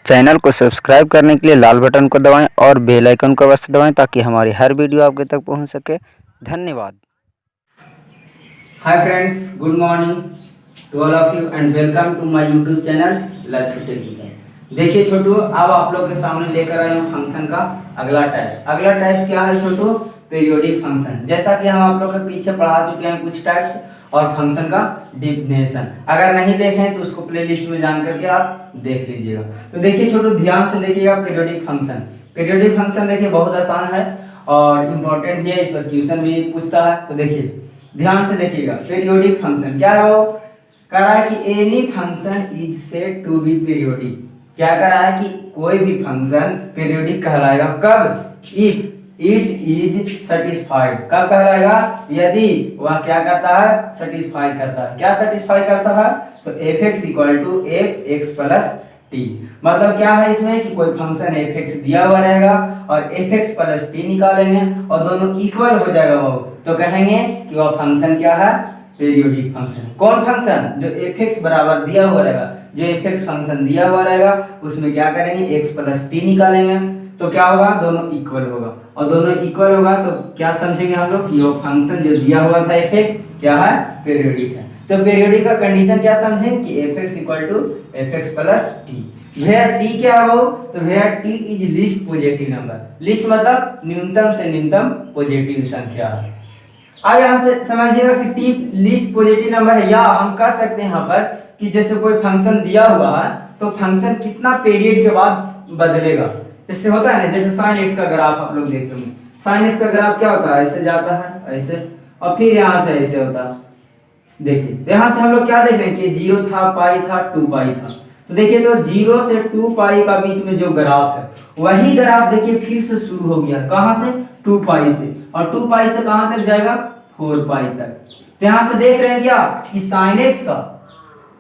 Channel को subscribe करने के लिए लाल बटन को दबाएं और बेल आइकन को अवश्य दबाएं ताकि हमारी हर वीडियो आपके तक पहुंच सके। धन्यवाद। Hi friends, good morning to all of you and welcome to my YouTube channel Lakshya technical. देखिए छोटू, अब आप लोग के सामने लेकर आए हूँ फंक्शन का अगला टाइप। अगला टाइप क्या है छोटू? Periodic function. जैसा कि हम आप लोग के पीछे पढ़ा चुके हैं कुछ टाइप्स और फंक्शन का डिफिनेशन। अगर नहीं देखें तो उसको प्लेलिस्ट में जान करके आप देख लीजिएगा। तो देखिए छोटू, ध्यान से देखिएगा पीरियोडिक फंक्शन। पीरियोडिक फंक्शन देखिए बहुत आसान है और इम्पोर्टेंट भी है, इस पर क्वेश्चन भी पूछता है। तो देखिए ध्यान से देखिएगा, पीरियोडिक फंक्शन क्या है? वो कह रहा है कि any function is said to be periodic. क्या कह रहा है कि कोई भी फंक्शन पीरियोडिक कहलाएगा कब? If it is satisfied. कब कहलाएगा? यदि वह क्या करता है? सेटिस्फाई करता है। क्या सेटिस्फाई करता है? तो f x equal to F x plus t. मतलब क्या है इसमें कि कोई फंक्शन एफ एक्स दिया हुआ रहेगा और एफ एक्स प्लस टी निकालेंगे और दोनों इक्वल हो जाएगा वो, तो कहेंगे कि वह फंक्शन क्या है? Periodic function. कौन फंक्शन? जो एफ एक्स बराबर दिया हुआ रहेगा। जो एफ एक्स फंक्शन दिया हुआ रहेगा उसमें क्या करेंगे? एक्स प्लस टी निकालेंगे तो क्या होगा? दोनों इक्वल होगा और दोनों इक्वल होगा तो क्या समझेंगे हम लोग कि वो फंक्शन जो दिया हुआ था एफ एक्स क्या है? पीरियोडिक है। तो पीरियोडिक का कंडीशन क्या समझें कि f x equal to F x plus t. Where t क्या है वो? तो where t is least positive number. Least मतलब न्यूनतम से न्यूनतम पॉजिटिव संख्या है। अब यहाँ से समझिएगा कि टी लीस्ट पॉजिटिव नंबर है, या हम कह सकते हैं यहाँ पर कि जैसे कोई फंक्शन दिया हुआ है तो फंक्शन कितना पीरियड के बाद बदलेगा। जैसे होता है ना, जैसे साइन एक्स का ग्राफ आप लोग देख होंगे। साइन एक्स का ग्राफ क्या होता है? ऐसे जाता है ऐसे और फिर यहाँ से ऐसे होता है। देखिए यहाँ से हम लोग क्या देख रहे हैं कि 0 था, पाई था, 2 पाई था। तो देखिए तो 0 से 2 पाई का बीच में जो ग्राफ है वही ग्राफ देखिए फिर से शुरू हो गया। कहाँ से? 2 पाई से। और 2 पाई से कहाँ तक जाएगा? 4 पाई तक। तो यहाँ से देख रहे हैं क्या कि साइन एक्स का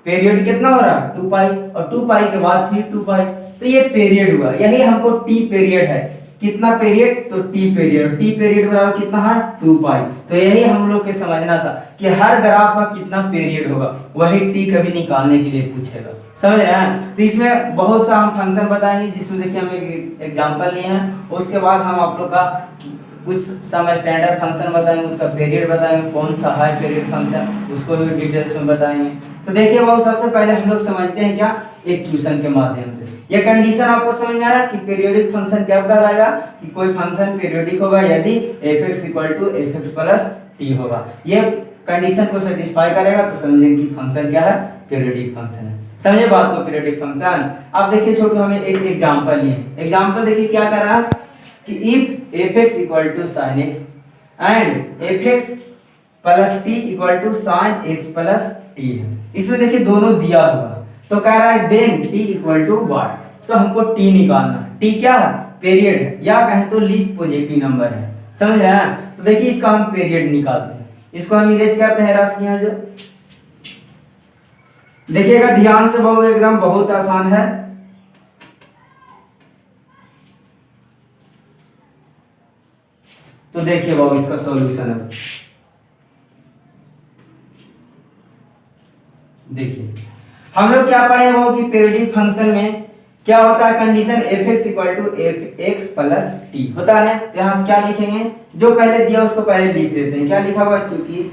पीरियड कितना हो रहा है? 2 पाई और 2 पाई के बाद फिर 2 पाई। तो ये पीरियड हुआ, यही हमको टी पीरियड है। कितना पीरियड? तो टी पीरियड। टी पीरियड बराबर कितना है? 2 पाई। तो यही हम लोग के समझना था कि हर ग्राफ का कितना पीरियड होगा, वही टी कभी निकालने के लिए पूछेगा। समझ रहे हैं? तो इसमें बहुत सा हम फंक्शन बताएंगे जिसमें देखिए हम एक एग्जांपल लिए हैं। उसके बाद हम आप लोग का कुछ सम स्टैंडर्ड फंक्शन बताएंगे, उसका पीरियड बताएंगे, कौन सा हाई पीरियड फंक्शन उसको भी डिटेल्स में बताएंगे। तो देखिए वो सबसे पहले हम लोग समझते हैं क्या, एक ट्यूशन के माध्यम से। ये कंडीशन आपको समझ में आया कि पीरियोडिक फंक्शन क्या कहलाएगा? कि कोई फंक्शन पीरियोडिक होगा यदि f x equal to F x plus t होगा। ये कंडीशन को सेटिस्फाई करेगा तो समझेंगे कि फंक्शन क्या है? पीरियोडिक फंक्शन है। समझे बात को? Periodic function. अब देखिए छोटू, हमें एक एग्जांपल लिए। एग्जांपल देखिए क्या कर रहा है कि if f x equal to sine x and f x plus t equal to sine x plus t है। इसमें देखिए दोनों दिया हुआ, तो कह रहा है then t equal to what? तो हमको टी निकालना है। टी क्या है? पीरियड है, या कहें तो लीस्ट पॉजिटिव नंबर है। समझ रहे हैं? तो देखिए इसका हम पीरियड निकालते हैं। इसको हम इरेज करते हैं रफ यहाँ जो। देखिएगा ध्यान से, बहुत एकदम बहुत आसान है। तो देखिए बाबू इसका सॉल्यूशन है। देखिए हम लोग क्या पढ़े वो कि पीरियोडिक फंक्शन में क्या होता है? Condition f x equal to F x plus t होता है ना। यहाँ से क्या लिखेंगे? जो पहले दिया उसको पहले लिख देते हैं। क्या लिखा हुआ? चूंकि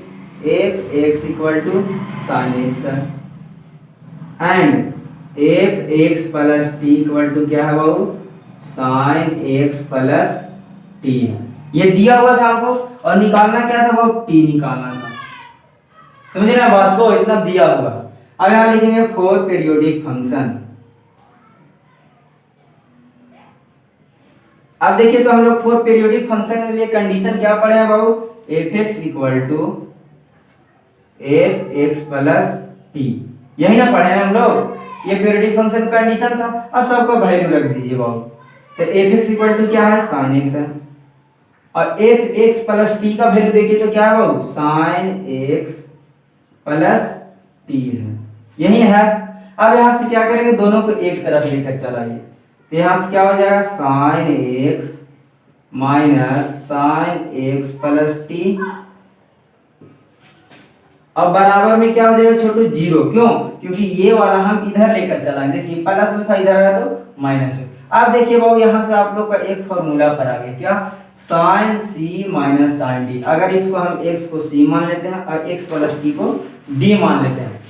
f x equal to sine x and f x plus t equal to क्या है बाबू? साइन एक्स प्लस टी है। ये दिया हुआ था हमको और निकालना क्या था? वो टी निकालना था। समझे ना बात को? इतना दिया हुआ। अब यहां लिखेंगे फॉर पीरियोडिक फंक्शन। अब देखिए तो हम लोग फॉर पीरियोडिक फंक्शन के लिए कंडीशन क्या पढ़े हैं बाबू? F x equal to F x plus T, यही ना पढ़े हैं हम लोग। ये पीरियोडिक फंक्शन कंडीशन था। अब सबका वैल्यू रख दीजिए बाबू। तो एफ एक्स इक्वल टू क्या है? साइन एक्स है और एफ एक्स प्लस टी का वैल्यू देखिए तो क्या है बाबू? साइन एक्स प्लस टी है, यही है। अब यहां से क्या करेंगे? दोनों को एक तरफ लेकर चलाइए। तो यहां से क्या हो जाएगा? Sine x minus sign x plus T अब बराबर में क्या हो जाएगा छोटू 0, क्यों? क्योंकि ये वाला हम इधर लेकर चलाएं, देखिए प्लस में था, इधर आया तो माइनस में। अब देखिए बाबू यहाँ से आप लोग का एक फॉर्मूला पर आ गया, क्या? साइन सी माइनस साइन डी। अगर इसको हम x को c मान लेते हैं और x प्लस t को d मान लेते हैं,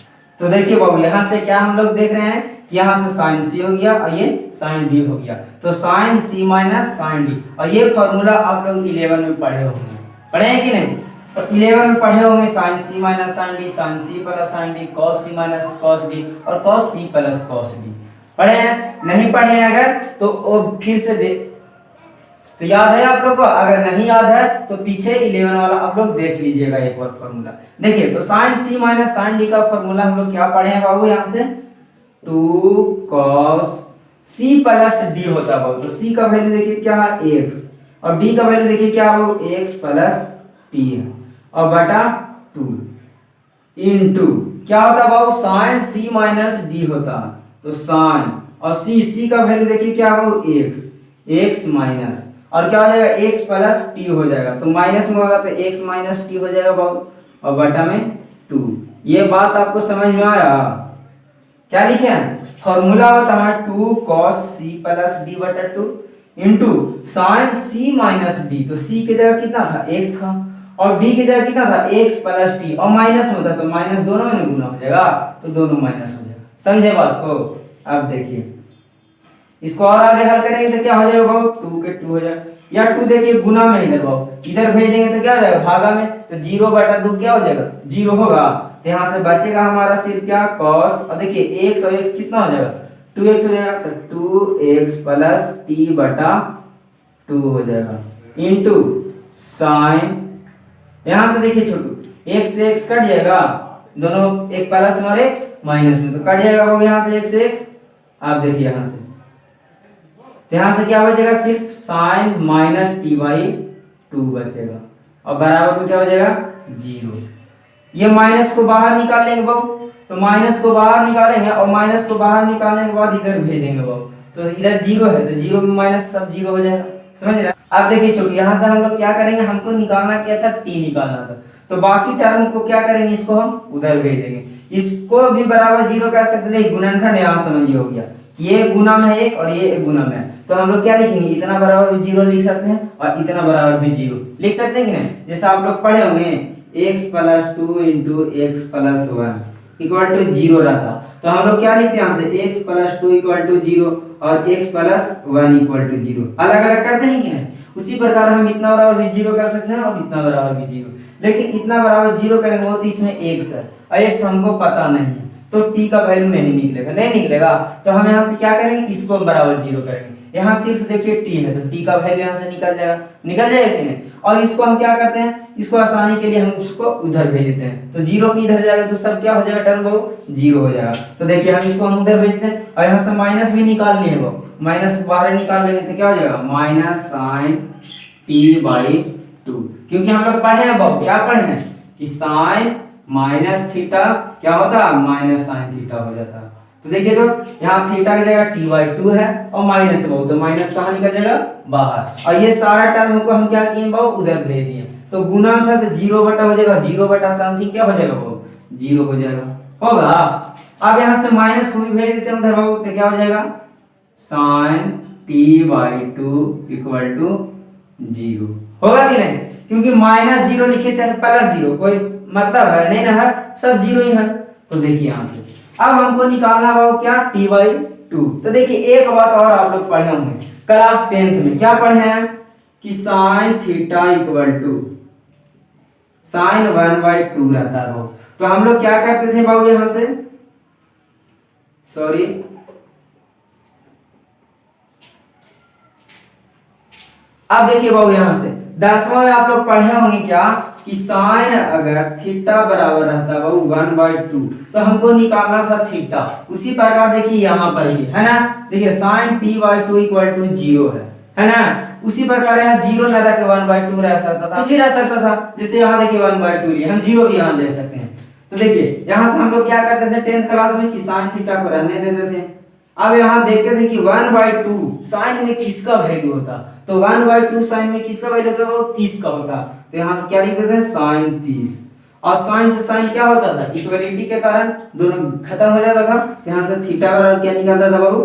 तो देखिए बाबू यहाँ से क्या हम लोग देख रहे हैं कि यहाँ से साइन c हो गया और ये साइन d हो गया, तो sine c minus sine d। और ये फॉर्मूला आप लोग 11 में पढ़े होंगे, पढ़े हैं कि नहीं? तो 11 में पढ़े होंगे sine c minus sine d, sine c plus sine d, cos c minus cos d और cos c plus cos d। पढ़े हैं? नहीं पढ़े हैं अगर तो वो फिर से दे, तो याद है आप लोग को? अगर नहीं याद है तो पीछे 11 वाला आप लोग देख लीजिएगा एक बार फॉर्मूला। देखिए तो sine c minus sine d का फॉर्मूला हम लोग क्या पढ़े हैं बाबू? यहाँ से 2 cos c प्लस d होता है बाबू। तो c का वैल्यू देखिए क्या है? x, और d का वैल्यू देखिए क्या है बाबू? x प्लस t है, और बटा 2 इनटू क्या होता है बाबू? साइन c माइनस d होता है, तो साइन और c का वैल्यू देखिए क्या है बाबू? x माइनस, और क्या हो जाएगा? x प्लस t हो जाएगा, तो माइनस में होगा तो x माइनस t हो जाएगा बाबू, और बटा में 2। ये बात आपको समझ में आया? क्या लिखे हैं? फॉर्मूला होता है 2 cos c प्लस d बटा 2 into sine c minus d। तो c की जगह कितना था? x था, और d की जगह कितना था? x प्लस t, और माइनस में था तो माइनस दोनों में गुना हो जाएगा, तो दोनों माइनस हो जाएगा। समझे बात को? अब देखिए इसको और आगे हल करेंगे तो क्या हो जाएगा बाबू? 2 के 2 हो जाएगा, या 2 देखिए गुना में इधर बाबू, इधर भेज देंगे तो क्या हो जाएगा? भागा में, तो 0 बटा 2 क्या हो जाएगा? 0 होगा, तो यहाँ से बचेगा हमारा सिर्फ क्या? cos, और देखिए x और x कितना हो जाएगा? 2x हो जाएगा, तो 2x प्लस t बटा 2 हो जाएगा इंटू साइन, यहाँ से देखिए छोटू x से x कट जाएगा, दोनों एक प्लस में और एक माइनस में, तो कट जाएगा बाबू यहाँ से x से x। आप देखिए यहाँ से, तो यहाँ से क्या बचेगा? सिर्फ साइन माइनस टी बाई 2 बचेगा, और बराबर में क्या हो जाएगा? 0। ये माइनस को बाहर निकाल लेंगे बाबू, तो माइनस को बाहर निकालेंगे, और माइनस को बाहर निकालने के बाद इधर भेज देंगे बाबू, तो इधर 0 है तो 0 में माइनस सब 0 हो जाएगा। समझ रहे हैं? अब देखिए छोटू यहाँ से हम लोग क्या करेंगे? हमको निकालना क्या था? t निकालना था, तो बाकी टर्म को क्या करेंगे? इसको हम उधर भेज देंगे, इसको भी बराबर 0 कर सकते हैं। गुणनखंड यहाँ समझिए हो गया, ये गुना में एक और ये गुना में है, तो हम लोग क्या लिखेंगे? इतना बराबर भी 0 लिख सकते हैं और इतना बराबर भी 0 लिख सकते हैं कि नहीं? जैसे आप लोग पढ़े होंगे x plus 2 into x plus 1 equal to 0 रहता, तो हम लोग क्या लिखते हैं यहाँ से? x प्लस 2 इक्वल टू 0 और x प्लस 1 इक्वल टू 0, अलग अलग करते हैं कि नहीं? उसी प्रकार हम इतना बराबर भी 0 कर सकते हैं और इतना बराबर भी 0, लेकिन इतना बराबर 0 करेंगे वो तो इसमें x है और x हमको पता नहीं है, तो t का वैल्यू नहीं निकलेगा, तो हम यहाँ से क्या करेंगे? इसको बराबर 0 करेंगे। यहाँ सिर्फ देखिए t है, तो t का वैल्यू यहाँ से निकल जाएगा कि नहीं? और इसको हम क्या करते हैं? इसको आसानी के लिए हम उसको उधर भेज देते हैं, तो 0 की इधर जाएगा तो सब क्या हो जाएगा? टर्म वो 0 हो जाएगा। तो देखिए हम इसको हम उधर भेजते हैं, और यहाँ से माइनस भी निकाल लिए वो, माइनस बाहर निकाल लेंगे तो क्या हो जाएगा? माइनस साइन t बाई 2, क्योंकि हम लोग पढ़े हैं बाबू, क्या पढ़े हैं कि साइन माइनस थीटा क्या होता है? माइनस साइन थीटा हो जाता है। तो देखिए तो यहाँ थीटा की जगह t बाई 2 है और माइनस है बाबू, तो माइनस कहाँ निकल जाएगा? बाहर, और ये सारा टर्म को हम क्या किए बाबू? उधर भेज दिए, तो गुना था तो 0 बटा हो जाएगा, 0 बटा समथिंग क्या हो जाएगा बाबू? 0 हो जाएगा, होगा। अब यहाँ से माइनस को भी भेज देते हैं उधर बाबू, तो क्या हो जाएगा? Sine t by 2 equal to 0, होगा कि नहीं? क्योंकि माइनस 0 लिखे चाहे प्लस 0 कोई मतलब है नहीं ना, है सब 0 ही है। तो देखिए यहाँ से अब हमको निकालना होगा क्या? t by 2। तो देखिए एक बात और आप लोग पढ़े होंगे क्लास 10th में, क्या पढ़े हैं कि sine theta equal to sine 1/2 रहता है बाबू। तो हम लोग क्या करते थे बाबू? यहाँ से सॉरी अब देखिए बाबू यहाँ से 10वां में आप लोग पढ़े होंगे क्या कि साइन अगर थीटा बराबर रहता बाबू 1/2 तो हमको निकालना था थीटा। उसी प्रकार देखिए यहाँ पर भी है ना, देखिए साइन t/2 इक्वल टू 0 है ना। उसी प्रकार यहाँ 0 न रख के 1/2 रह सकता था, कुछ भी रह सकता था, जैसे यहाँ देखिए 1/2 लिए, हम 0 भी यहाँ ले सकते हैं। तो देखिए यहाँ से हम लोग क्या करते थे 10th क्लास में कि साइन थीटा को रहने देते थे। अब यहाँ देखते थे कि 1/2 साइन में किसका वैल्यू होता, तो 1/2 साइन में किसका वैल्यू होता है वो 30 का होता। तो यहाँ से क्या लिख देते हैं साइन 30, और साइन से साइन क्या होता था, इक्वलिटी के कारण दोनों खत्म हो जाता था। यहाँ से थीटा बराबर क्या निकलता था बाबू,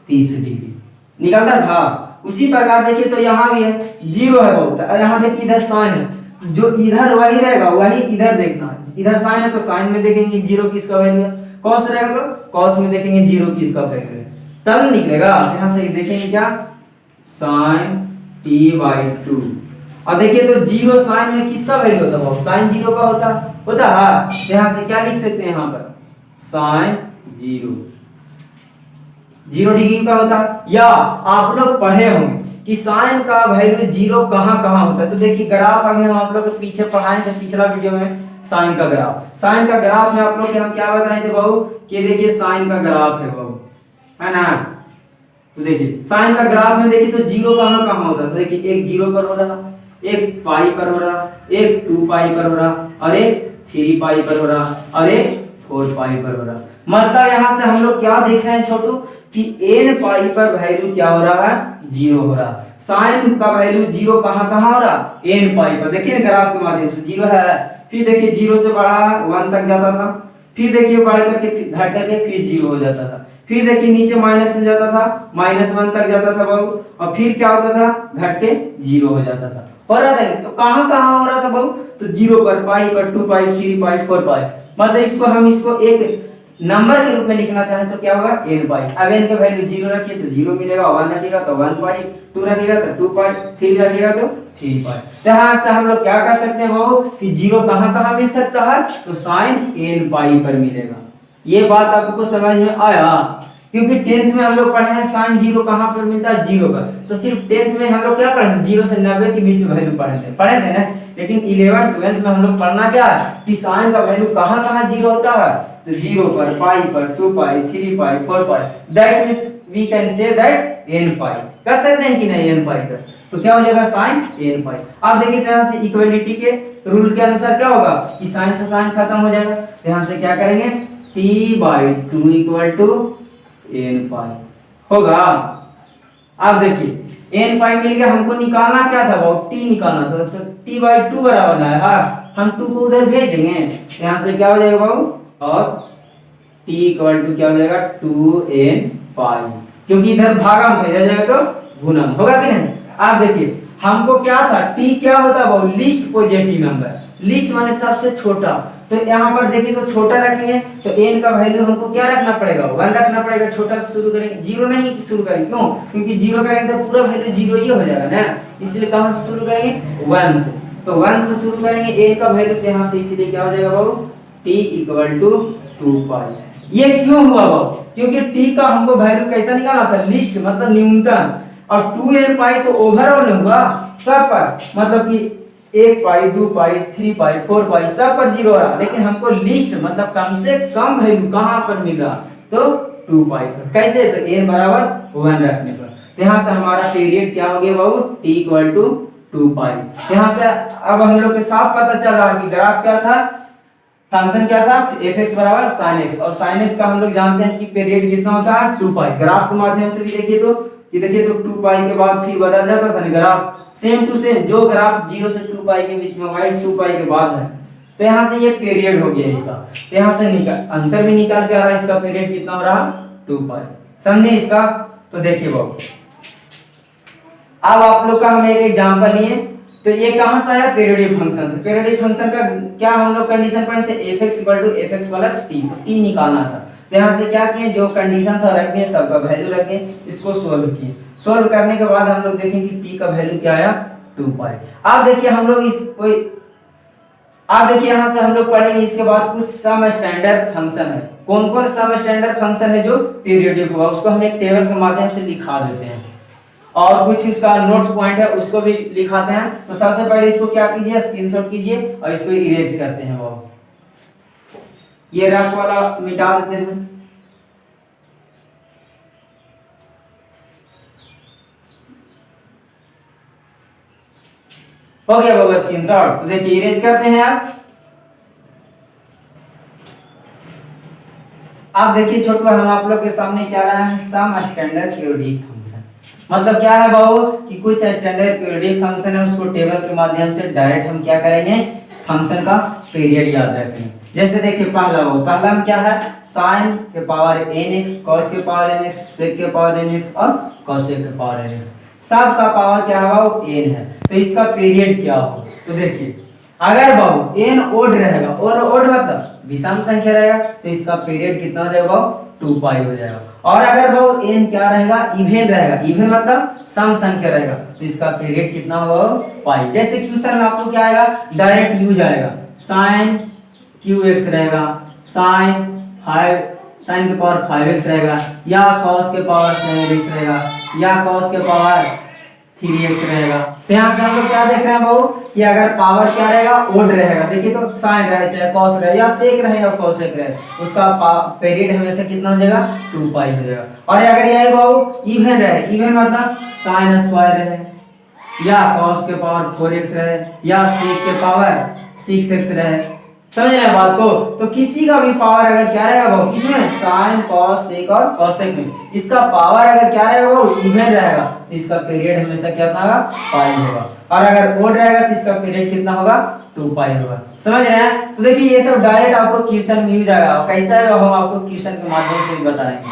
30 डिग्री निकलता था। उसी प्रकार देखिए तो यहाँ भी है, जीरो है बाबू, यहाँ देखिए इधर साइन है, जो इधर वही रहेगा वही इधर देखना है। इधर साइन है तो साइन में देखेंगे जीरो किसका वैल्यू है, कॉस रहेगा तो कॉस में देखेंगे जीरो किसका वैल्यू है, तब निकलेगा। यहाँ से देखेंगे क्या, साइन t/2। और देखिए तो जीरो साइन में किसका वैल्यू होता है, साइन जीरो का होता है। यहाँ से क्या लिख सकते हैं, यहाँ पर साइन जीरो डिग्री का होता है। या आप लोग पढ़े होंगे कि साइन का वैल्यू जीरो कहाँ कहाँ होता है। तो देखिए ग्राफ अभी हम आप लोग को पीछे पढ़ाए थे पिछला वीडियो में, साइन का ग्राफ में आप लोग हम क्या बताए थे बाबू, कि देखिए साइन का ग्राफ है बाबू, है ना। तो देखिए साइन का ग्राफ में देखिए तो जीरो कहाँ कहाँ होता है। देखिए एक जीरो पर हो रहा, एक पाई पर हो रहा, एक 2 पाई पर हो रहा, और एक 3 पाई पर हो रहा, और एक 4 पाई पर हो रहा। मतलब यहाँ से हम लोग क्या देख रहे हैं छोटू, कि n पाई पर वैल्यू क्या हो रहा है, जीरो हो रहा। साइन का वैल्यू जीरो कहाँ कहाँ हो रहा, n पाई पर। देखिए ग्राफ के माध्यम से जीरो है, फिर देखिए जीरो से बढ़ा 1 तक जाता था, फिर देखिए बढ़ करके घट करके फिर जीरो हो जाता था, फिर देखिए नीचे माइनस में जाता था, -1 तक जाता था बाबू, और फिर क्या होता था, घट के जीरो हो जाता था। हो रहा था तो कहाँ कहाँ हो रहा था बाबू, तो जीरो पर, पाई पर, 2 पाई, 3 पाई, 4 पाई। मतलब इसको एक नंबर के रूप में लिखना चाहे तो क्या होगा, n पाई। अब n का वैल्यू जीरो रखिए तो जीरो मिलेगा, 1 रखिएगा तो 1 पाई, 2 रखिएगा तो 2 पाई, 3 रखिएगा तो 3 पाई। तो यहाँ से हम लोग क्या कर सकते हैं बाबू, कि जीरो कहाँ कहाँ मिल सकता है, तो साइन n पाई पर मिलेगा। ये बात आपको समझ में आया, क्योंकि 10th में हम लोग पढ़े हैं साइन जीरो कहाँ पर मिलता है, जीरो पर। तो सिर्फ 10th में हम लोग क्या पढ़े थे, 0 से 90 के बीच में वैल्यू पढ़े थे ना। लेकिन 11th 12th में हम लोग पढ़ना क्या है, कि साइन का वैल्यू कहाँ कहाँ जीरो होता है, तो जीरो पर, पाई पर, 2 pi, 3 pi, 4 pi. That means we can say that n pi, कह सकते हैं कि नहीं, n पाई पर। तो क्या हो जाएगा, साइन n पाई। अब देखिए यहाँ से इक्वलिटी के रूल के अनुसार क्या होगा, कि साइन से साइन खत्म हो जाएगा। यहाँ से क्या करेंगे, t/2 इक्वल टू n पाई होगा। अब देखिए n पाई मिल गया, हमको निकालना क्या था वो, t निकालना था। तो t/2 बराबर ना है, हम 2 को उधर भेज देंगे, यहाँ से क्या हो जाएगा बाबू, और t इक्वल टू क्या हो जाएगा, 2n पाई, क्योंकि इधर भागा में भेजा जाएगा तो गुणन होगा कि नहीं। आप देखिए हमको क्या था, t क्या होता है वो, लीस्ट पॉजिटिव नंबर, लीस्ट माने सबसे छोटा। तो यहाँ पर देखिए तो छोटा रखेंगे तो n का वैल्यू हमको क्या रखना पड़ेगा, 1 रखना पड़ेगा। छोटा से शुरू करेंगे, जीरो नहीं शुरू करेंगे, क्यों, क्योंकि जीरो करेंगे तो पूरा वैल्यू जीरो ही हो जाएगा ना, इसलिए कहाँ से शुरू करेंगे, 1 से। तो 1 से शुरू करेंगे, n का वैल्यू यहाँ से, इसलिए क्या हो जाएगा बाबू, t इक्वल टू 2 पाई। ये क्यों हुआ बाबू, क्योंकि t का हमको वैल्यू कैसा निकालना था, लिस्ट मतलब न्यूनतम, और 2n पाई तो ओवरऑल होगा सब पर, मतलब कि 1 पाई, 2 पाई, 3 पाई, 4 पाई सब पर जीरो आ रहा, लेकिन हमको लिस्ट मतलब कम से कम वैल्यू कहाँ पर मिल रहा, तो 2 पाई पर। कैसे, तो n बराबर 1 रखने पर। तो यहाँ से हमारा पीरियड क्या हो गया बाबू, t इक्वल टू 2 पाई। यहाँ से अब हम लोग के साफ पता चल रहा है कि ग्राफ क्या था, फंक्शन क्या था, f(x) बराबर sin x, और sin x का हम लोग जानते हैं कि पीरियड कितना होता है, 2 पाई। ग्राफ के माध्यम से भी देखिए तो कि देखिए तो 2 पाई के बाद फिर बदल जाता था ना ग्राफ, सेम टू सेम जो ग्राफ 0 से 2 पाई के बीच में हुआ 2 पाई के बाद है। तो यहाँ से ये पीरियड हो गया इसका, तो यहाँ से आंसर भी निकाल के आ रहा है, इसका पीरियड कितना हो रहा, 2 पाई। समझे इसका। तो देखिए बाबू अब आप लोग का हम एक एग्जांपल लिए, तो ये कहां से आया, पीरियोडिक फंक्शन से। पीरियोडिक फंक्शन का क्या हम लोग कंडीशन पढ़े थे, f(x) = fx + t, तो t निकालना था। तो यहाँ से क्या किए, जो कंडीशन था रख दिए, सबका वैल्यू रख दिए, इसको सोल्व किए। सोल्व करने के बाद हम लोग देखें कि t का वैल्यू क्या आया, 2 पाई। अब देखिए हम लोग यहाँ से हम लोग पढ़ेंगे इसके बाद कुछ सम स्टैंडर्ड फंक्शन है। कौन कौन सम स्टैंडर्ड फंक्शन है जो पीरियोडिक हुआ, उसको हम एक टेबल के माध्यम से लिखा देते हैं, और कुछ इसका नोट्स पॉइंट है उसको भी लिखाते हैं। तो सबसे पहले इसको क्या कीजिए, स्क्रीनशॉट कीजिए और इसको इरेज करते हैं। वो ये रफ वाला मिटा देते हैं। हो गया बाबा स्क्रीनशॉट। तो देखिए इरेज करते हैं आप देखिए छोटू, हम आप लोग के सामने क्या लाए हैं, सम स्टैंडर्ड पीरियोडिक फंक्शन। मतलब क्या है बाबू कि कुछ स्टैंडर्ड पीरियोडिक फंक्शन है, उसको टेबल के माध्यम से डायरेक्ट हम क्या करेंगे, फंक्शन का पीरियड याद रखेंगे। जैसे देखिए पहला में क्या है, साइन के पावर nx, कॉस के पावर nx, सेक के पावर nx और कोसेक के पावर nx, सब का पावर क्या होगा, वो n है। तो इसका पीरियड क्या हो, तो देखिए अगर बाबू n ओड रहेगा, और ओड मतलब विषम संख्या रहेगा, तो इसका पीरियड कितना हो जाएगा, 2 पाई हो जाएगा। और अगर बाबू n क्या रहेगा, इवन रहेगा, इवन मतलब सम संख्या रहेगा, तो इसका पीरियड कितना होगा, पाई। जैसे क्वेश्चन में आपको क्या आएगा, डायरेक्ट यूज आएगा, साइन qx रहेगा, साइन के पावर 5x रहेगा, या cos के पावर 7x रहेगा, या cos के पावर 3x रहेगा। तो यहाँ से हम लोग क्या देख रहे हैं बाबू, कि अगर पावर क्या रहेगा, ओड रहेगा, देखिए तो साइन रहे चाहे cos रहे या सेक रहे या कोसेक रहे, उसका पीरियड हमेशा कितना हो जाएगा, 2 पाई हो जाएगा। और अगर यही बाबू इवन रहे, इवन मतलब साइन स्क्वायर रहे, या cos के पावर 4x रहे, या सेक के पावर 6x रहे, समझ रहे हैं बात को। तो किसी का भी पावर अगर क्या रहेगा वो, किसमें, साइन कॉस सेक और कोसेक में, इसका पावर अगर क्या रहेगा, वो इवन रहेगा, तो इसका पीरियड हमेशा क्या होगा, पाई होगा। और अगर ओड रहेगा तो इसका पीरियड कितना होगा, 2 पाई होगा। समझ रहे हैं। तो देखिए ये सब डायरेक्ट आपको क्वेश्चन में यूज आएगा, कैसा है हम आपको क्वेश्चन के माध्यम से बताएंगे।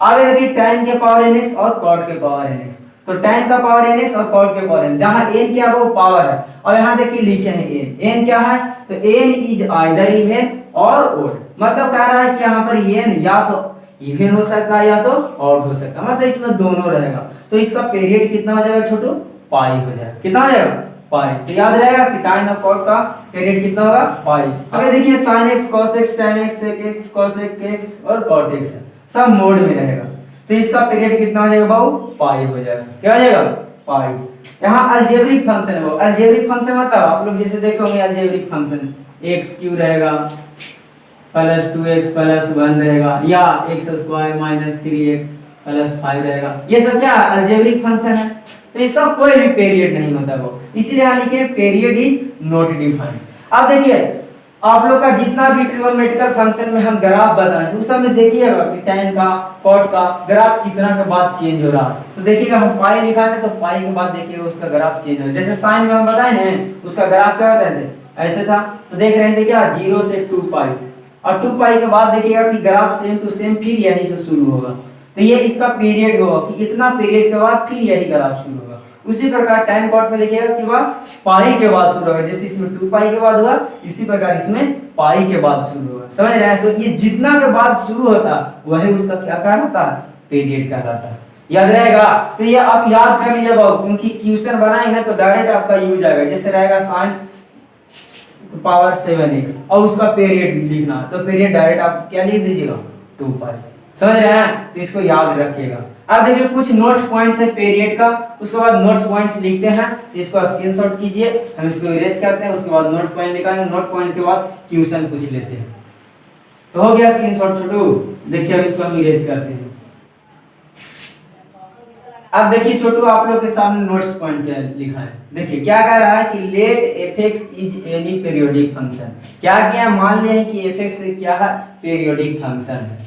आगे देखिए tan के पावर nx और cot के पावर nx। तो tan का पावर nx और cot के पावर n, जहां n क्या वो पावर है, और यहाँ देखिए लिखे हैं n क्या है, तो n इज आइदर इवन और ओड, मतलब कह रहा है कि यहाँ पर n या तो इवन हो सकता है या तो ऑड हो सकता है, मतलब इसमें दोनों रहेगा। तो इसका पीरियड कितना हो जाएगा छोटू, पाई हो जाएगा। कितना हो जाएगा, पाई। तो याद रहेगा कि tan और cot का पीरियड कितना होगा, पाई। अगर देखिए sin x cos x tan x sec x cosec x और cot x है, सब मोड में रहेगा, तो इसका पीरियड कितना हो जाएगा बाबू, पाई हो जाएगा। क्या हो जाएगा, पाई। यहाँ अलजेब्रिक फंक्शन है वो, अलजेब्रिक फंक्शन मतलब आप लोग जैसे देखे होंगे अलजेब्रिक फंक्शन x क्यू रहेगा प्लस 2x प्लस 1 रहेगा, या x square minus 3x plus 5 रहेगा, ये सब क्या अलजेब्रिक फंक्शन है। तो इसका कोई भी पीरियड नहीं होता वो, इसीलिए यहाँ लिखे पीरियड इज नॉट डिफाइंड। अब देखिए आप लोग का जितना भी ट्रिगोनोमेट्रिकल फंक्शन में हम ग्राफ बताएं, तो उस समय देखिएगा कि tan का cot का ग्राफ कितना के बाद चेंज हो रहा है। तो देखिएगा हम पाई लिखा है, तो पाई के बाद देखिएगा उसका ग्राफ चेंज हो रहा है। जैसे साइन में हम बताए ना, उसका ग्राफ क्या होता है, ऐसे था, तो देख रहे थे क्या, 0 से 2 पाई, और 2 पाई के बाद देखिएगा कि ग्राफ सेम टू सेम फिर यहीं से शुरू होगा। तो ये इसका पीरियड होगा कि इतना पीरियड के बाद फिर यही ग्राफ शुरू होगा। उसी प्रकार tan cot में देखिएगा कि वह पाई के बाद शुरू होगा, जैसे इसमें 2 पाई के बाद हुआ, इसी प्रकार इसमें पाई के बाद शुरू होगा। समझ रहे हैं। तो ये जितना के बाद शुरू होता वही उसका क्या कहलाता है, पीरियड कहलाता है। याद रहेगा। तो ये आप याद कर लीजिए बाबू, क्योंकि क्वेश्चन बनाएंगे ना तो डायरेक्ट आपका यूज आएगा। जैसे रहेगा sin पावर 7x और उसका पीरियड लिखना, तो पीरियड डायरेक्ट आप क्या लिख दीजिएगा, 2 पाई। समझ रहे हैं। तो इसको याद रखिएगा। अब देखिए कुछ नोट्स पॉइंट्स है पीरियड का, उसके बाद नोट्स पॉइंट्स लिखते हैं, इसको स्क्रीनशॉट कीजिए, हम इसको इरेज करते हैं, उसके बाद नोट पॉइंट लिखाएंगे, नोट पॉइंट के बाद क्वेश्चन पूछ लेते हैं। तो हो गया स्क्रीनशॉट छोटू, देखिए अब इसको हम इरेज करते हैं। अब देखिए छोटू आप लोग के सामने नोट्स पॉइंट क्या लिखा है, देखिए क्या कह रहा है कि let fx is any periodic function. क्या किया, मान लिया है कि fx क्या है, पीरियोडिक फंक्शन है,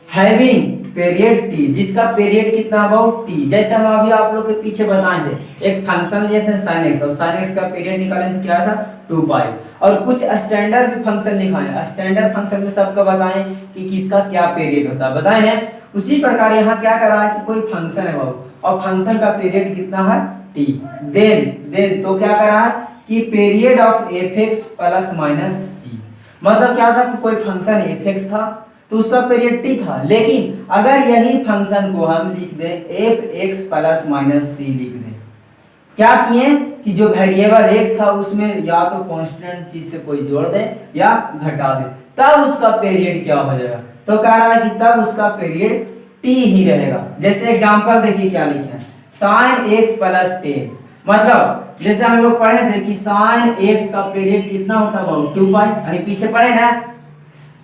हैविंग पीरियड t, जिसका पीरियड कितना अबाउट t। जैसे हम अभी आप लोग के पीछे बताए थे, एक फंक्शन लिए थे sin x, और sin x का पीरियड निकाले थे क्या था, 2 पाई। और कुछ स्टैंडर्ड भी फंक्शन लिखाए, स्टैंडर्ड फंक्शन में सबका बताएं कि किसका क्या पीरियड होता है, बताएं ना। उसी प्रकार यहाँ क्या कर रहा है कि कोई फंक्शन है बाबू, और फंक्शन का पीरियड कितना है, t। देन तो क्या कर रहा है कि period of fx plus minus c, मतलब क्या था कि कोई फंक्शन fx था तो उसका पीरियड t था, लेकिन अगर यही फंक्शन को हम लिख दें fx प्लस माइनस c लिख दें, क्या किए कि जो वेरिएबल x था उसमें या तो कांस्टेंट चीज से कोई जोड़ दे या घटा दे, तब उसका पीरियड क्या हो जाएगा। तो कह रहा है कि तब उसका पीरियड t ही रहेगा। जैसे एग्जांपल देखिए क्या लिखे हैं, sin x प्लस 10, मतलब जैसे हम लोग पढ़े थे कि sin x का पीरियड कितना होता है, 2 पाई, अभी पीछे पढ़े ना।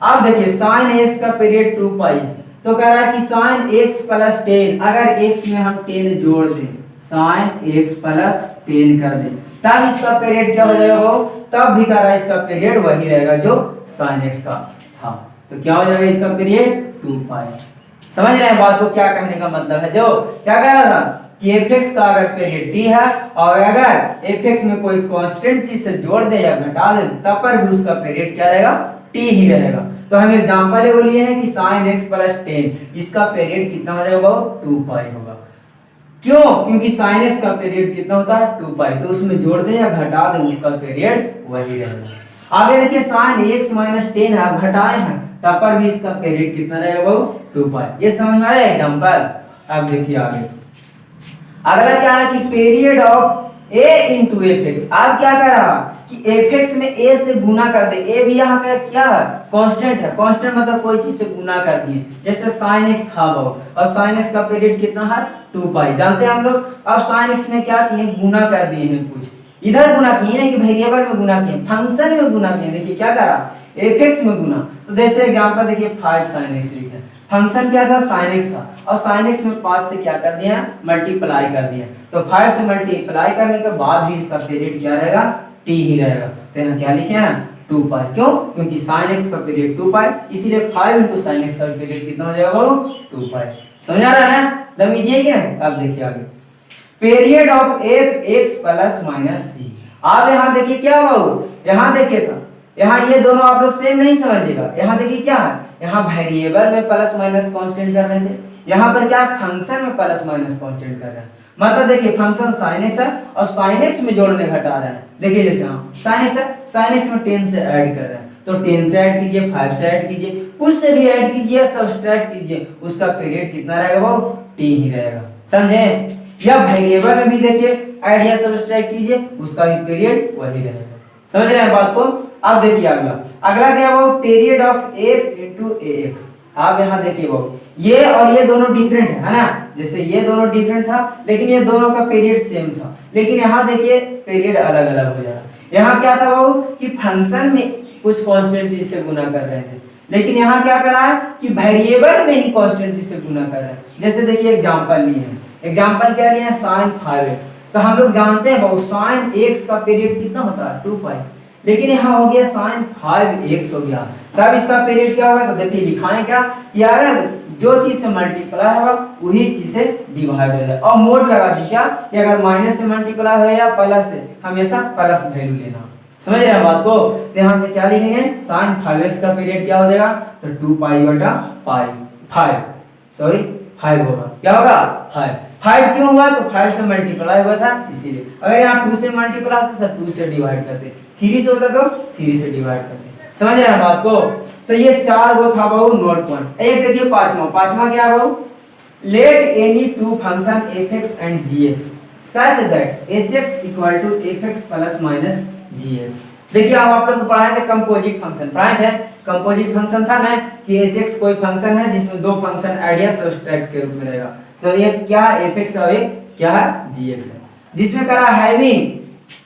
अब देखिए sin x का पीरियड 2 पाई, तो कह रहा है कि sin x प्लस 10, अगर x में हम 10 जोड़ दें, sin x प्लस 10 कर दें, तब इसका पीरियड क्या हो जाएगा वो, तब भी कह रहा है इसका पीरियड वही रहेगा जो sin x का था। तो क्या हो जाएगा इसका पीरियड, 2 पाई। समझ रहे हैं बात को, क्या कहने का मतलब है, जो क्या कह रहा था कि एफ एक्स का अगर पीरियड टी है और अगर एफ एक्स में कोई कांस्टेंट चीज से जोड़ दे या घटा दे तब पर भी उसका पीरियड क्या रहेगा, टी ही रहेगा। तो हम एग्जांपल वो लिए हैं कि sin x + 10 इसका पीरियड कितना हो जाएगा, 2 पाई होगा। क्यों? क्योंकि sin x का पीरियड कितना होता है, 2 पाई, तो उसमें जोड़ दे या घटा दे उसका पीरियड वही रहेगा। आगे देखिए sin x - 10 है, घटाए हैं तब पर भी इसका पीरियड कितना रहेगा, 2 पाई। ये समझ में आया एग्जांपल। अब देखिए आगे अगला क्या है कि period of a into F x. आप क्या कर रहा कि एफ एक्स में a से गुना कर दे, a भी यहाँ का क्या है, कांस्टेंट है। कांस्टेंट मतलब कोई चीज से गुना कर दिए, जैसे sin x था वो, और sin x का पीरियड कितना है, 2 पाई, जानते हैं हम लोग। अब sin x में क्या किए, गुना कर दिए हैं, कुछ इधर गुना किए हैं कि वेरिएबल में गुना किए, फंक्शन में गुना किए। देखिए क्या करा, एफ एक्स में गुना। तो जैसे एग्जांपल देखिए 5 sin x लिखे, फंक्शन क्या था, sin x था, और sin x में 5 से क्या कर दिया, मल्टीप्लाई कर दिया। तो 5 से मल्टीप्लाई करने के बाद भी इसका पीरियड क्या रहेगा, t ही रहेगा। तो यहाँ क्या लिखे हैं, 2 पाई। क्यों? क्योंकि sin x का पीरियड 2 पाई, इसीलिए 5 × sin x का पीरियड कितना हो जाएगा, 2 पाई। समझ आ रहा है ना, दम इजी है क्या? अब देखिए आगे period of F x plus minus C. आप यहाँ देखिए क्या हुआ, यहाँ देखिए था, यहाँ ये दोनों आप लोग सेम नहीं समझिएगा। यहाँ देखिए क्या है, यहाँ वेरिएबल में प्लस माइनस कांस्टेंट कर रहे थे, यहाँ पर क्या फंक्शन में प्लस माइनस कांस्टेंट कर रहे हैं। मतलब देखिए फंक्शन sin x है और sin x में जोड़ने घटा रहे हैं। देखिए जैसे हम sin x है, sin x में 10 से ऐड कर रहे हैं, तो 10 से ऐड कीजिए, 5 से ऐड कीजिए, कुछ से भी ऐड कीजिए, सब्सट्रैक्ट कीजिए, उसका पीरियड कितना रहेगा, वो t ही रहेगा। समझे? या वेरिएबल में भी देखिए ऐड या सब्सट्रैक्ट कीजिए, उसका भी पीरियड वही रहेगा। समझ रहे हैं बात को? अब देखिए अगला क्या वो period of f into ax। आप यहाँ देखिए वो ये और ये दोनों डिफरेंट है ना, जैसे ये दोनों डिफरेंट था लेकिन ये दोनों का पीरियड सेम था, लेकिन यहाँ देखिए पीरियड अलग अलग हो जा रहा है। यहाँ क्या था वो कि फंक्शन में कुछ कांस्टेंट चीज से गुना कर रहे थे, लेकिन यहाँ क्या कर रहा है कि वेरिएबल में ही कांस्टेंट चीज से गुना कर रहे हैं। जैसे देखिए एग्जांपल लिए हैं, एग्जांपल क्या लिए हैं, sin 5x। तो हम लोग जानते हैं वो sin x का पीरियड कितना होता है, 2 पाई, लेकिन यहाँ हो गया sin 5x हो गया, तब इसका पीरियड क्या होगा। तो देखिए लिखाएं क्या कि अगर जो चीज से मल्टीप्लाई होगा वही चीज से डिवाइड हो जाए, और मोड लगा दी क्या कि अगर माइनस से मल्टीप्लाई हो या प्लस से, हमेशा प्लस वैल्यू लेना। समझ रहे हैं बात को? तो यहाँ से क्या लिखेंगे, sin 5x का पीरियड क्या हो जाएगा, तो 2 पाई बटा पाई 5 होगा, क्या होगा 5 क्यों हुआ, तो 5 से मल्टीप्लाई हुआ था इसीलिए। अगर यहाँ 2 से मल्टीप्लाई होता तो 2 से डिवाइड करते, 3 से होता तो 3 से डिवाइड करते। समझ रहे हैं बात को? तो ये 4 वो था वो नोट पॉइंट। एक देखिए पांचवा क्या है वो, let any two function f(x) and g(x) such that h(x) equal to f(x) plus minus g(x)। देखिए आप लोग पढ़ाए थे कंपोजिट फंक्शन, पढ़ाए थे कंपोजिट फंक्शन था ना कि h(x) कोई फंक्शन है जिसमें दो फंक्शन ऐड या सब्सट्रैक्ट के रूप में रहेगा। तो ये क्या f(x) और एक क्या है g(x) है, जिसमें करा having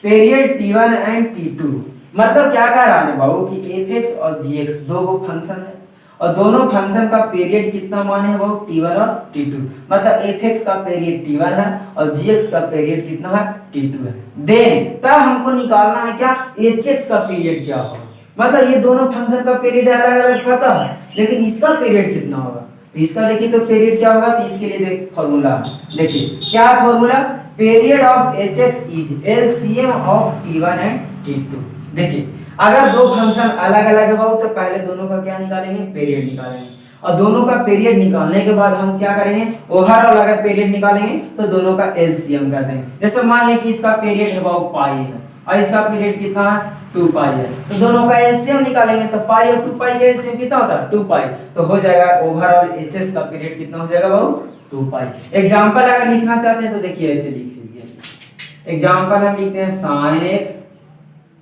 period t1 and t2। मतलब क्या कह रहा है बाबू कि f(x) और g(x) दो वो फंक्शन है और दोनों फंक्शन का पीरियड कितना माने है बाबू, t1 और t2। मतलब f(x) का पीरियड t1 है और g(x) का पीरियड कितना है, t2 है। देन तब हमको निकालना है क्या, h(x) का पीरियड क्या होगा। मतलब ये दोनों फंक्शन का पीरियड अलग अलग पता है, लेकिन इसका पीरियड कितना होगा। तो इसका देखिए तो पीरियड क्या होगा, तो इसके लिए देख फॉर्मूला देखिए क्या है formula, period of h(x) is LCM of t1 and t2। देखिए अगर दो फंक्शन अलग अलग है तो पहले दोनों का क्या निकालेंगे, पीरियड निकालेंगे, और दोनों का पीरियड निकालने के बाद हम क्या करेंगे, ओवरऑल अगर पीरियड निकालेंगे तो दोनों का एलसीएम कर देंगे। जैसे मान लें कि इसका पीरियड है वो पाई है और इसका पीरियड कितना है, 2 पाई है, तो दोनों का एलसीएम निकालेंगे तो पाई और 2 पाई का एलसीएम कितना होता है, 2 पाई। तो हो जाएगा ओवरऑल एचएस का पीरियड कितना हो जाएगा बाबू, 2 पाई। एग्जांपल अगर लिखना चाहते हैं तो देखिए ऐसे लिख लीजिए। एग्जांपल हम लिखते हैं sin x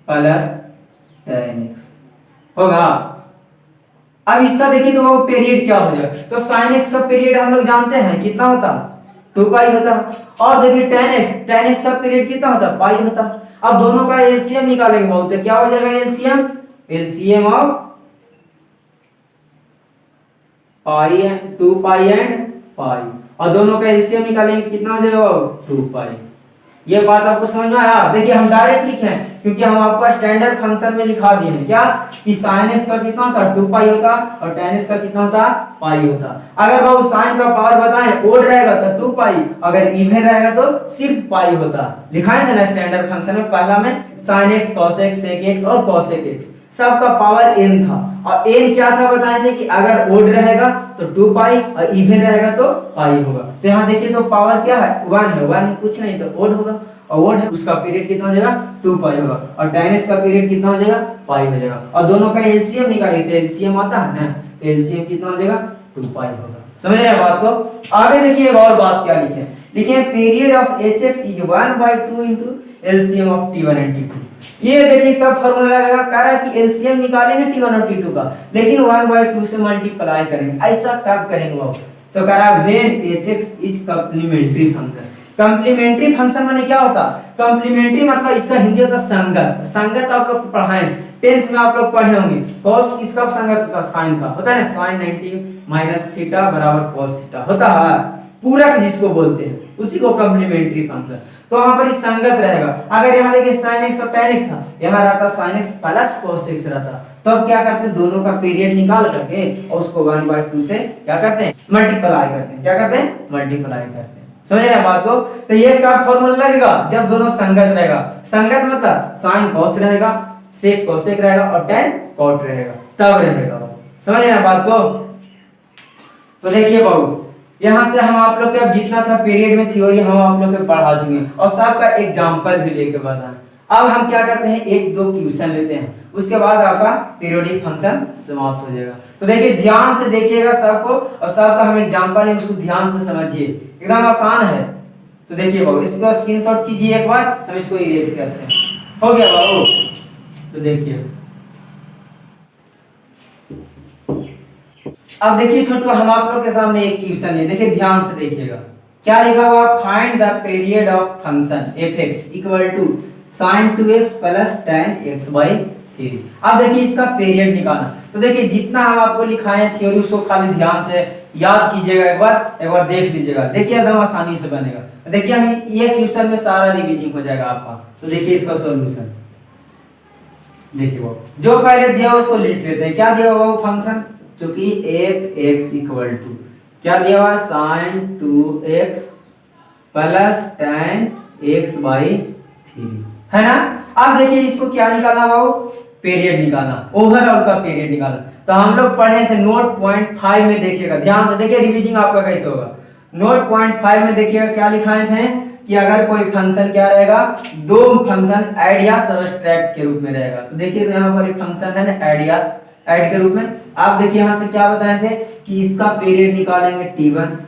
plus tan x होगा। अब इसका देखिए तो वो पीरियड क्या हो जाएगा, तो sin x का पीरियड हम लोग जानते हैं कितना होता, 2 पाई होता। और देखिए tan x का पीरियड कितना होता, पाई होता। अब दोनों का एलसीएम निकालेंगे बहुत, तो क्या हो जाएगा LCM of pi and 2 pi and pi, और दोनों का एलसीएम निकालेंगे कितना हो जाएगा 2 पाई। ये बात आपको समझ में आया। देखिए हम डायरेक्ट लिखे हैं क्योंकि हम आपका स्टैंडर्ड फंक्शन में लिखा दिए हैं क्या कि sin x का कितना होता 2 पाई होता और tan x का कितना होता पाई होता। अगर वो sin का पावर बताएं ओड रहेगा तो 2 पाई, अगर इवन रहेगा तो सिर्फ पाई होता। लिखाए थे ना स्टैंडर्ड फंक्शन में पहला में sin x cos x sec x और cos x सबका पावर n था और n क्या था बताए थे कि अगर ओड रहेगा तो 2 पाई और इवन रहेगा तो पाई होगा। तो यहाँ देखिए तो पावर क्या है 1 है, 1 कुछ नहीं तो ओड होगा और ओड है उसका पीरियड कितना हो जाएगा 2 पाई होगा और tan x का पीरियड कितना हो जाएगा पाई हो जाएगा और दोनों का एलसीएम निकालिए तो एलसीएम आता है ना तो एलसीएम कितना हो जाएगा 2 पाई होगा। समझ रहे हैं बात को। आगे देखिए एक और बात क्या लिखे लिखे period of hx is 1/2 into LCM of t1 and t2। ये देखिए कब फार्मूला लगेगा कह रहा है कि एलसीएम निकालेंगे t1 और t2 का लेकिन 1/2 से मल्टीप्लाई करेंगे। ऐसा कब करेंगे वो तो कह रहा है when hx is complementary function. Complementary function माने क्या होता कॉम्प्लीमेंट्री मतलब इसका हिंदी होता संगत। संगत आप लोग पढ़ाएं 10th में आप लोग पढ़े होंगे cos किसका संगत होता sin का होता है ना sin 90 माइनस थीटा बराबर cos थीटा होता है पूरक जिसको बोलते हैं उसी को कॉम्प्लीमेंट्री फंक्शन। तो वहां पर संगत रहेगा। अगर यहाँ देखिए sin x और tan x था यहाँ रहता sin x plus cos x रहता तो अब क्या करते हैं दोनों का पीरियड निकाल करके और उसको 1/2 से क्या करते हैं मल्टीप्लाई करते हैं। क्या करते हैं मल्टीप्लाई करते हैं। समझ रहे हैं बात को। तो ये क्या फॉर्मूला लगेगा जब दोनों संगत रहेगा। संगत मतलब sin cos रहेगा sec cos रहेगा और tan cot रहेगा तब रहेगा। समझ रहे हैं बात को। तो देखिए बाबू यहाँ से हम आप लोग के अब जितना था पीरियड में थ्योरी हम आप लोग के पढ़ा चुके हैं और सबका एग्जांपल भी लेके बताएं। अब हम क्या करते हैं एक दो क्वेश्चन लेते हैं उसके बाद आपका पीरियोडिक फंक्शन समाप्त हो जाएगा। तो देखिए ध्यान से देखिएगा सबको और सबका हम एग्जांपल है उसको ध्यान से समझिए एकदम आसान है। तो देखिए बाबू इसका स्क्रीनशॉट कीजिए एक बार हम इसको इरेज करते हैं। हो गया बाबू। तो देखिए अब देखिए छोटू हम आप लोग के सामने एक क्वेश्चन है देखिए ध्यान से देखिएगा क्या लिखा हुआ find the period of function f(x) equal to sin 2x plus tan x by 3। अब देखिए इसका पीरियड निकालना। तो देखिए जितना हम आपको लिखाए हैं थ्योरी उसको खाली ध्यान से याद कीजिएगा एक बार देख लीजिएगा देखिए एकदम आसानी से बनेगा। देखिए हम ये क्वेश्चन में सारा रिवीजन हो जाएगा आपका। तो देखिए इसका सॉल्यूशन देखिए वो जो पहले दिया उसको लिख लेते हैं। क्या दिया हुआ वो फंक्शन चूंकि f(x) इक्वल टू क्या दिया हुआ sin 2x plus tan x by 3 है ना। अब देखिए इसको क्या निकालना बाबू पीरियड निकालना ओवरऑल का पीरियड निकालना। तो हम लोग पढ़े थे नोट पॉइंट 5 में देखिएगा ध्यान से देखिए रिवीजिंग आपका कैसे होगा। नोट पॉइंट 5 में देखिएगा क्या लिखाए थे कि अगर कोई फंक्शन क्या रहेगा दो फंक्शन ऐड या सबट्रैक्ट के रूप में रहेगा। तो देखिए तो यहाँ पर एक फंक्शन है ना ऐड के रूप में। आप देखिए यहाँ से क्या बताए थे कि इसका पीरियड निकालेंगे t1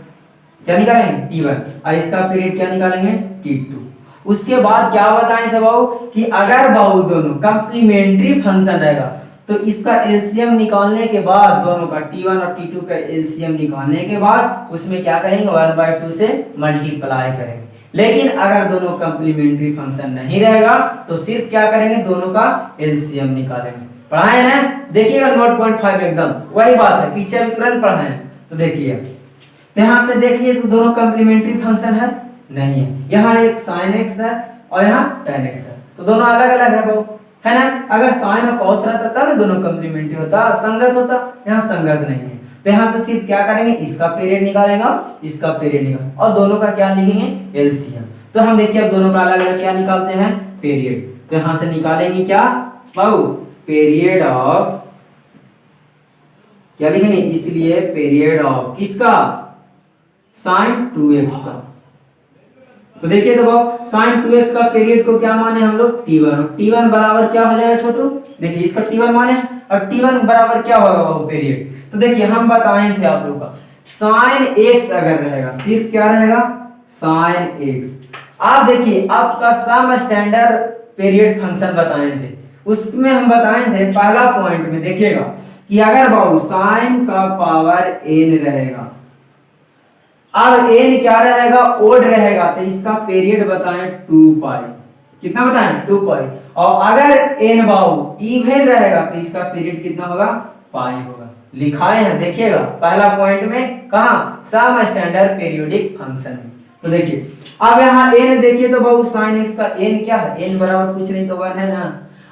क्या निकालेंगे t1 और इसका पीरियड क्या निकालेंगे t2। उसके बाद क्या बताए थे बाबू कि अगर बाबू दोनों कंप्लीमेंट्री फंक्शन रहेगा तो इसका एलसीएम निकालने के बाद दोनों का t1 और t2 का एलसीएम निकालने के बाद उसमें क्या करेंगे 1/2 से मल्टीप्लाई करेंगे। लेकिन अगर दोनों कंप्लीमेंट्री फंक्शन नहीं रहेगा तो सिर्फ क्या करेंगे दोनों का एलसीएम निकालेंगे। पढ़ाए ना देखिएगा नोट पॉइंट 5 एकदम वही बात है पीछे भी तुरंत पढ़ाए। तो देखिए यहाँ से देखिए तो दोनों कंप्लीमेंट्री फंक्शन है नहीं है। यहाँ एक sin x है और यहाँ tan x है तो दोनों अलग अलग है वो है ना। अगर sin और cos रहता तब दोनों कंप्लीमेंट्री होता संगत होता यहाँ संगत नहीं है। तो यहाँ से सिर्फ क्या करेंगे इसका पीरियड निकालेंगे इसका पीरियड निकालेंगे और दोनों का क्या लिखेंगे एलसीएम। तो हम देखिए अब दोनों का अलग अलग क्या निकालते हैं पीरियड। तो यहाँ से निकालेंगे क्या बाबू पीरियड ऑफ क्या लिखेंगे इसलिए पीरियड ऑफ किसका sin 2x का। तो देखिए तो sin 2x का पीरियड को क्या माने हम लोग t1 बराबर क्या हो जाएगा छोटू देखिए इसका t1 माने और t1 बराबर क्या होगा वो पीरियड। तो देखिए हम बताए थे आप लोग का sin x अगर रहेगा सिर्फ क्या रहेगा sin x। आप देखिए आपका सम स्टैंडर्ड पीरियड फंक्शन बताए थे उसमें हम बताए थे पहला पॉइंट में देखिएगा कि अगर बाबू sin का पावर n रहेगा अब n क्या रहेगा ओड रहेगा तो इसका पीरियड बताएं 2 पाई कितना बताएं 2 पाई और अगर n बाबू इवन रहेगा तो इसका पीरियड कितना होगा पाई होगा। लिखाए हैं देखिएगा पहला पॉइंट में कहा सम स्टैंडर्ड पीरियोडिक फंक्शन में तो देखिए अब यहाँ n देखिए तो बहु साइन x का n क्या है, n बराबर कुछ नहीं तो 1 है ना।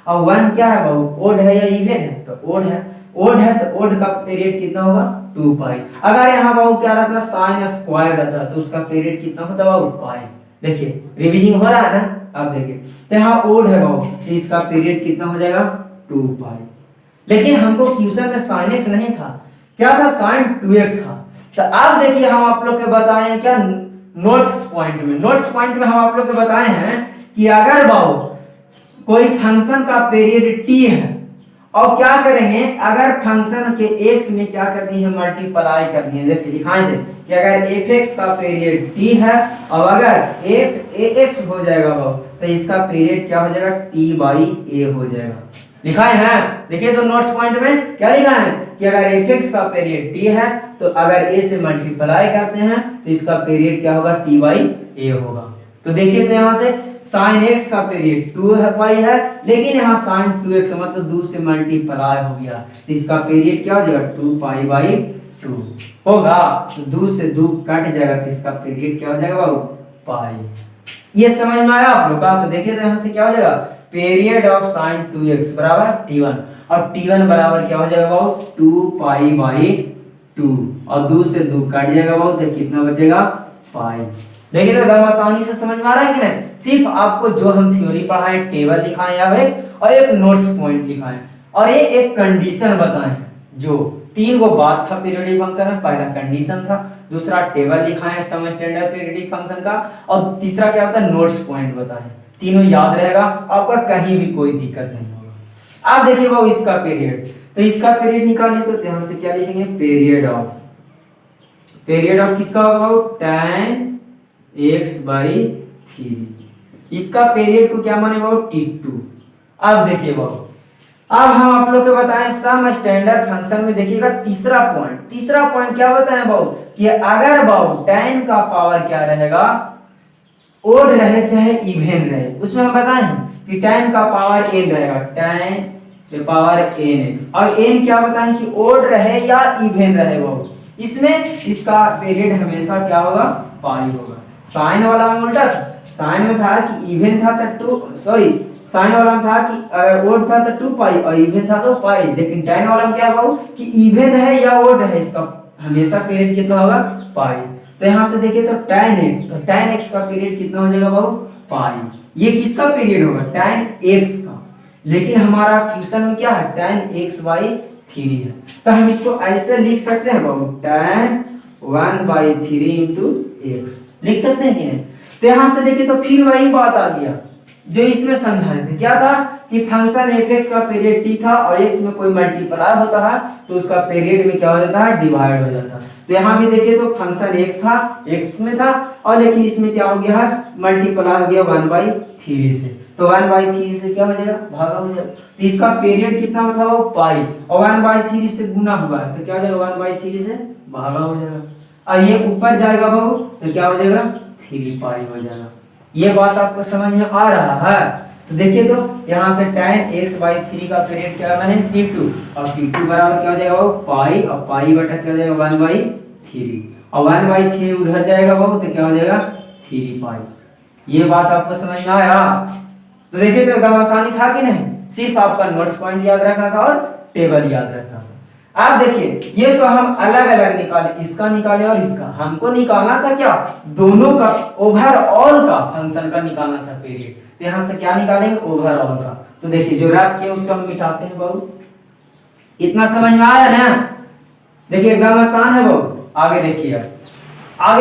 और 1 क्या है बहु, ओड है या इवन है, तो ओड है। ओड है तो ओड का पीरियड कितना होगा 2 पाई। अगर यहाँ बहु क्या रहता साइन स्क्वायर रहता तो उसका पीरियड कितना होता बहु पाई। देखिए रिवीजिंग हो रहा है ना, आप देखिए तो यहाँ ओड है बहु तो इसका पीरियड कितना हो जाएगा 2 पाई। लेकिन हमको क्वेश्चन में sin x नहीं था, क्या था sin 2x था। तो अब देखिए हम आप लोग के बताए हैं क्या नोट्स पॉइंट में हम आप लोग के बताए हैं कि अगर बाबू कोई फंक्शन का पीरियड t है और क्या करेंगे, अगर फंक्शन के x में क्या कर दिए मल्टीप्लाई कर दिए, देखिए दिखाएं दे कि अगर fx का पीरियड t है और अगर ax हो जाएगा बाबू तो इसका पीरियड क्या हो जाएगा t बाई a हो जाएगा। लिखाए हैं देखिए तो नोट्स पॉइंट में क्या लिखा है कि अगर fx का पीरियड t है तो अगर a से मल्टीप्लाई करते हैं तो इसका पीरियड क्या होगा t बाई a होगा। तो देखिए तो यहाँ से sin x का पीरियड 2 है पाई है, लेकिन यहाँ sin 2x मतलब 2 से मल्टीप्लाई हो गया तो इसका पीरियड क्या हो जाएगा 2 पाई बाई 2 होगा। तो 2 से 2 कट जाएगा तो इसका पीरियड क्या हो जाएगा बाबू पाई। ये समझ में आया आप लोग का। तो देखिए तो यहाँ से क्या हो जाएगा पीरियड ऑफ sin 2x बराबर t1 और t1 बराबर क्या हो जाएगा बाबू 2 पाई बाई 2 और 2 से 2 कट जाएगा बाबू तो कितना बचेगा पाई। देखिए तो एकदम आसानी से समझ में आ रहा है कि नहीं। सिर्फ आपको जो हम थ्योरी पढ़ाए टेबल लिखाए यहाँ पे और एक नोट्स पॉइंट लिखाए और ये एक कंडीशन बताए जो 3 गो बात था पीरियोडिक फंक्शन में। पहला कंडीशन था, दूसरा टेबल लिखाए सम स्टैंडर्ड पीरियोडिक फंक्शन का और तीसरा क्या होता है नोट्स पॉइंट बताए। तीनों याद रहेगा आपका, कहीं भी कोई दिक्कत नहीं होगा। आप देखिए बाबू इसका पीरियड, तो इसका पीरियड निकालिए तो यहाँ से क्या लिखेंगे पीरियड ऑफ किसका होगा tan x बाई 3। इसका पीरियड को क्या माने बाबू t2। अब देखिए बाबू अब हम आप लोग को बताएं सम स्टैंडर्ड फंक्शन में देखिएगा तीसरा पॉइंट क्या बताएं बाबू कि अगर बाबू tan का पावर क्या रहेगा ओड रहे चाहे इवन रहे, उसमें हम बताए हैं कि tan का पावर n रहेगा tan के पावर nx और n क्या बताएं कि ओड रहे या इवन रहे बाबू, इसमें इसका पीरियड हमेशा क्या होगा पाई होगा। साइन वाला में उल्टा था, साइन में था कि इवन था तो साइन वाला में था कि अगर ओड था तो 2 पाई और इवन था तो पाई, लेकिन tan वाला में क्या है बाबू कि इवन रहे या ओड रहे इसका हमेशा पीरियड कितना होगा पाई। तो यहाँ से देखिए तो tan x का पीरियड कितना हो जाएगा बाबू पाई। ये किसका पीरियड होगा tan x का, लेकिन हमारा क्वेश्चन में क्या है tan x बाई 3 है तो हम इसको ऐसे लिख सकते हैं बाबू tan 1 बाई 3 इंटू x लिख सकते हैं कि नहीं। तो यहाँ से देखिए तो फिर वही बात आ गया जो इसमें समझाए थे, क्या था कि फंक्शन fx का पीरियड t था और x में कोई मल्टीप्लाई होता है तो उसका पीरियड में क्या हो जाता है डिवाइड हो जाता है। तो यहाँ भी देखिए तो फंक्शन x था x में था और लेकिन इसमें क्या हो गया है मल्टीप्लाई हो गया 1/3 से, तो 1/3 से क्या हो जाएगा भागा हो जाएगा। तो इसका पीरियड कितना था वो पाई और 1/3 से गुना हुआ है तो क्या हो जाएगा 1/3 से भागा हो जाएगा और ये ऊपर जाएगा बाबू तो क्या हो जाएगा 3 पाई हो जाएगा। ये बात आपको समझ में आ रहा है। तो देखिए तो यहाँ से tan x बाई 3 का पीरियड क्या बने t2 और t2 बराबर क्या हो जाएगा वो पाई और पाई बटा क्या हो जाएगा 1/3 और 1/3 उधर जाएगा वो तो क्या हो जाएगा 3 पाई। ये बात आपको समझ में आया। तो देखिए तो एकदम आसानी था कि नहीं, सिर्फ आपका नोट्स पॉइंट याद रखना था और टेबल याद रखना था। आप देखिए ये तो हम अलग अलग निकाले, इसका निकाले और इसका, हमको निकालना था क्या दोनों का ओवरऑल का फंक्शन का निकालना था पीरियड। तो यहाँ से क्या निकालेंगे ओवरऑल का। तो देखिए जो रख के उसको हम मिटाते हैं बाबू। इतना समझ में आया ना, देखिए एकदम आसान है बाबू। आगे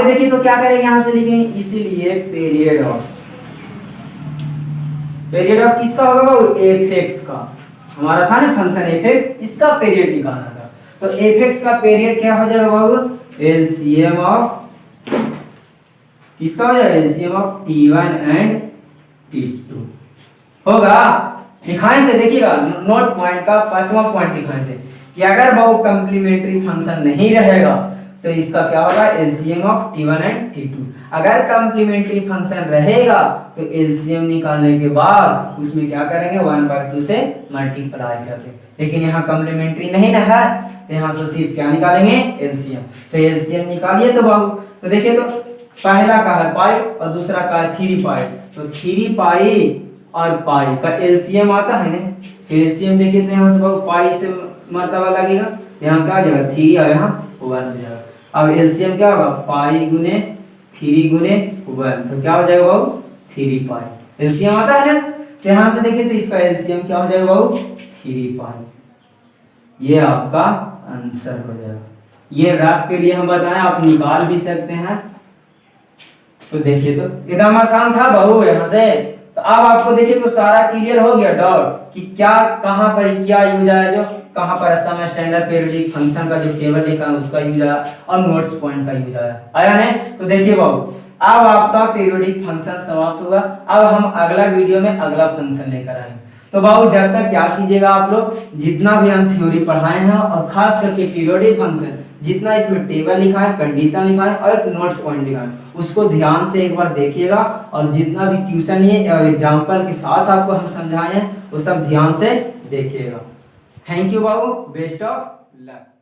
देखिए तो क्या करेंगे यहाँ से लिखेंगे इसीलिए पीरियड ऑफ किसका होगा बाबू fx का, हमारा था ना फंक्शन fx, इसका पीरियड निकालना था। तो fx का पीरियड क्या हो जाएगा बाबू एलसीएम ऑफ किसका हो जाएगा LCM of t1 and t2 होगा। दिखाए थे देखिएगा नोट पॉइंट का 5वां पॉइंट दिखाए थे कि अगर बाबू कंप्लीमेंट्री फंक्शन नहीं रहेगा तो इसका क्या होगा LCM of t1 and t2। अगर कंप्लीमेंट्री फंक्शन रहेगा तो एलसीएम निकालने के बाद उसमें क्या करेंगे 1/2 से मल्टीप्लाई कर देंगे, लेकिन यहाँ कंप्लीमेंट्री नहीं ना है तो यहाँ से सिर्फ क्या निकालेंगे एलसीएम। तो एलसीएम निकालिए तो बाबू। तो देखिए तो पहला का है पाई और दूसरा का है 3 पाई, तो 3 पाई और पाई का एलसीएम आता है ना, एलसीएम देखिए तो यहाँ से बाबू पाई से मर्तबा लगेगा, यहाँ क्या आ जाएगा 3 और यहाँ 1 हो जाएगा। अब एलसीएम क्या होगा पाई गुने 3 गुने 1, तो क्या हो जाएगा बाबू 3 पाई, एलसीएम आता है ना, तो यहाँ से देखिए तो इसका एलसीएम क्या हो जाएगा बाबू 3 पाई, ये आपका आंसर हो जाएगा। ये रैप के लिए हम बताएं, आप निकाल भी सकते हैं। तो देखिए तो एकदम आसान था बहू यहाँ से। तो अब आपको देखिए तो सारा क्लियर हो गया डाउट कि क्या कहाँ पर क्या यूज आया, जो कहाँ पर सम स्टैंडर्ड पीरियोडिक फंक्शन का जो टेबल लिखा है उसका यूज आया और नोट्स पॉइंट का यूज आया नहीं। तो देखिए बाबू अब आपका पीरियोडिक फंक्शन समाप्त हुआ। अब हम अगला वीडियो में अगला फंक्शन लेकर आएंगे। तो बाबू जब तक क्या कीजिएगा आप लोग, जितना भी हम थ्योरी पढ़ाए हैं और खास करके पीरियोडिक फंक्शन जितना इसमें टेबल लिखा है, कंडीशन लिखा है और एक नोट्स पॉइंट लिखा है, उसको ध्यान से एक बार देखिएगा और जितना भी ट्यूशन ये और एग्जाम्पल के साथ आपको हम समझाए हैं वो सब ध्यान से देखिएगा। Thank you Babu, best of luck.